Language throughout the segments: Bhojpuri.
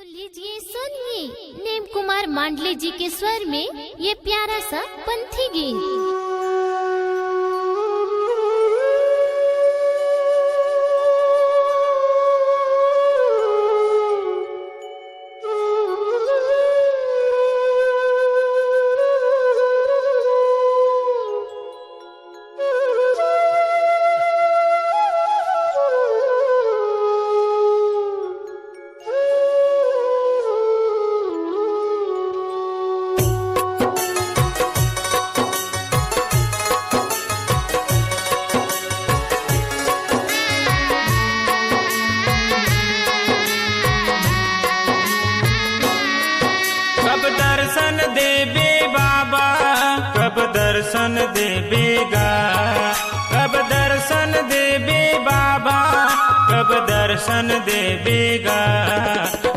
तो लीजिए सुनिए नेम कुमार मांडले जी के स्वर में ये प्यारा सा पंथी गीत। कब दर्शन देबे बाबा, कब दर्शन देबेगा, कब दर्शन देबे बाबा, कब दर्शन देबेगा।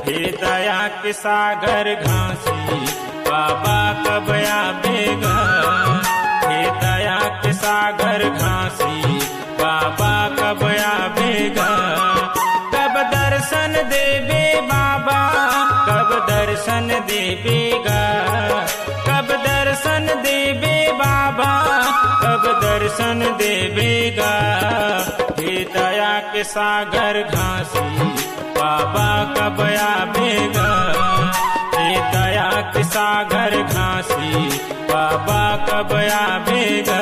हे दया के सागर घासी बाबा कब आबेगा, हे दया के सागर घासी बाबा कब आबेगा। कब दर्शन देबे बाबा, कब दर्शन देबेगा, कब दर्शन देबे बाबा, कब दर्शन देबेगा। हे दया के सागर घासी बाबा कब आबेगा, हे दया के सागर घासी बाबा कब आबेगा।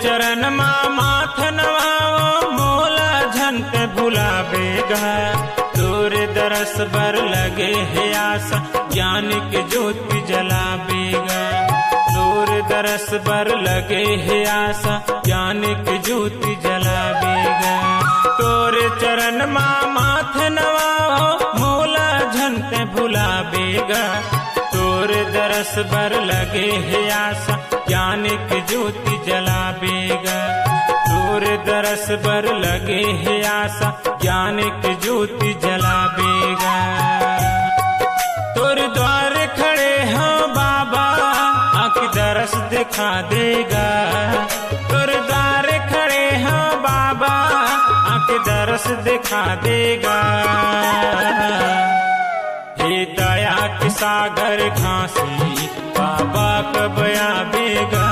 चरण माथ नवाओ मोला झंत भुलावेगा। तोर दरस बर लगे है आशा ज्ञान के ज्योति जलावेगा। तोर दरस बर लगे है आशा ज्ञान के ज्योति जलावेगा। तोर चरण माथ नवाओ मोला झंत भुलावेगा। तोर दरस बर लगे है आशा ज्ञान की ज्योति जलावेगा। तोर दरस बर लगे है आशा ज्ञान की ज्योति जलावेगा। तोर द्वार खड़े हो बाबा आँख दरस दिखा देगा। तोर द्वार खड़े हो बाबा आँख दरस दिखा देगा। हे दया के सागर घासी बाबा कब आबेगा,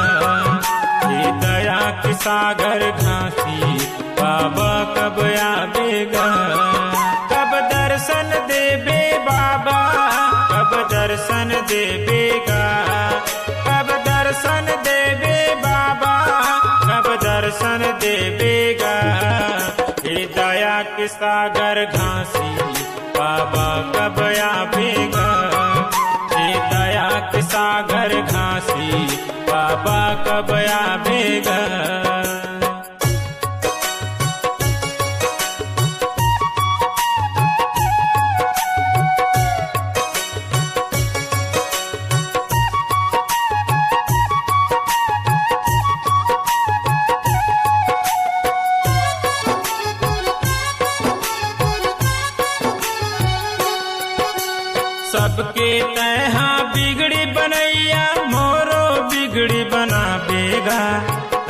हे दया के सागर घासी बाबा कब आबेगा। कब दर्शन देबे बाबा, कब दर्शन देबेगा, कब दर्शन देबे बाबा, कब दर्शन देबेगा। हे दया के सागर घासी बाबा कब आबेगा, हे दया के सागर घासी बाबा कब आबेगा। सबके तहा बिगड़ी बनैया मोरो बिगड़ी बनाबेगा।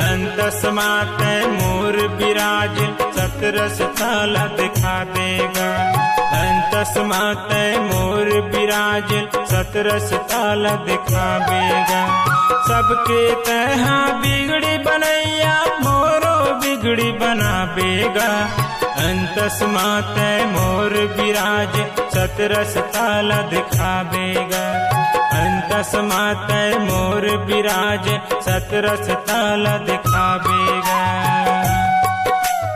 अंतस माते मोर विराज सतरस ताला दिखा देगा। अंतस माते मोर विराज सतरस ताला दिखावेगा। सबके तहा बिगड़ी बनैया मोरो बिगड़ी बनाबेगा। अंतस माते मोर विराज सतरस ताला दिखावेगा। अंतस माते मोर विराज सतरस ताला दिखावेगा।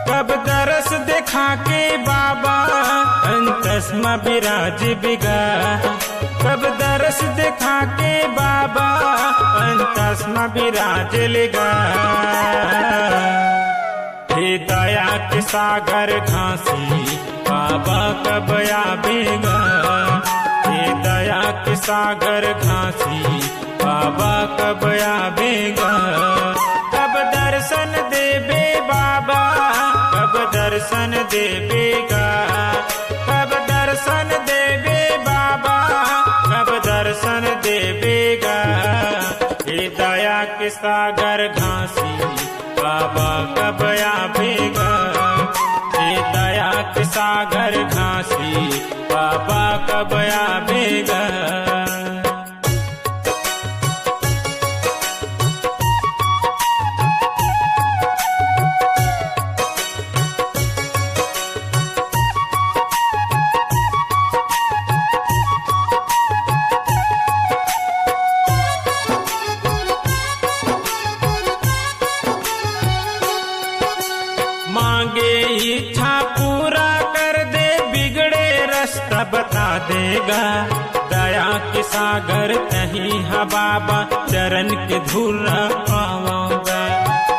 कब दरस दिखा के बाबा अंतस में विराज बिगा। कब दरस दिखा के बाबा अंतस में विराज लेगा। हे दया के सागर घासी बाबा कब आबेगा, हे दया के सागर घासी बाबा कब आबेगा। दर्शन देवेगा, कब दर्शन देवे बाबा, कब दर्शन देवेगा। हे दया के सागर घासी बाबा कब आवेगा, हे दया के सागर घासी बाबा कब आवेगा। मांगे इच्छा पूरा कर दे, बिगड़े रास्ता बता देगा। दया के सागर कहीं है बाबा, चरण के धूल पाऊंगा।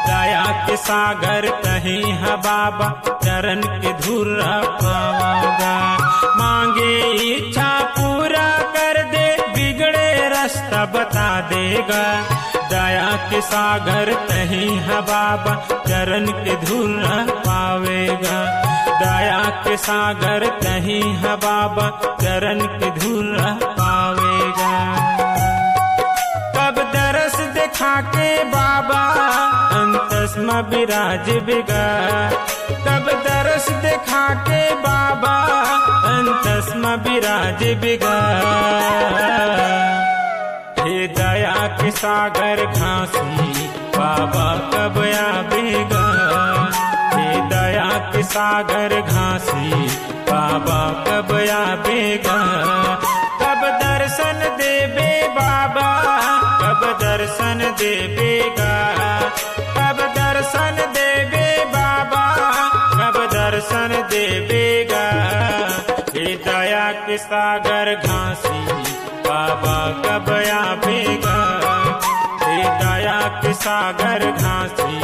दया के सागर कहीं है बाबा, चरण के धूल पाऊंगा। मांगे इच्छा पूरा कर दे, बिगड़े रास्ता बता देगा। दया के सागर कहीं है बाबा, चरण के धूल पावेगा। दया के सागर कहीं है बाबा, चरण के धूल पावेगा। कब दरस दिखा के बाबा अंतस में विराज बिगा, कब दरस दिखा के बाबा अंतस में विराज बिगा। हे दया के सागर घासी बाबा कब आवेगा, हे दया के सागर घासी बाबा कब आवेगा। कब दर्शन देवे बाबा, कब दर्शन देवेगा, कब दर्शन देवे बाबा, कब दर्शन देवेगा। हे दया के सागर घासी बाबा कब आवेगा, हे दया के सागर घासी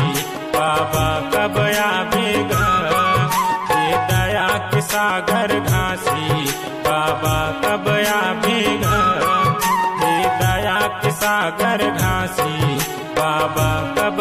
बाबा कब आवेगा। हे दया के सागर घासी बाबा कब आवेगा, हे दया के सागर घासी बाबा कब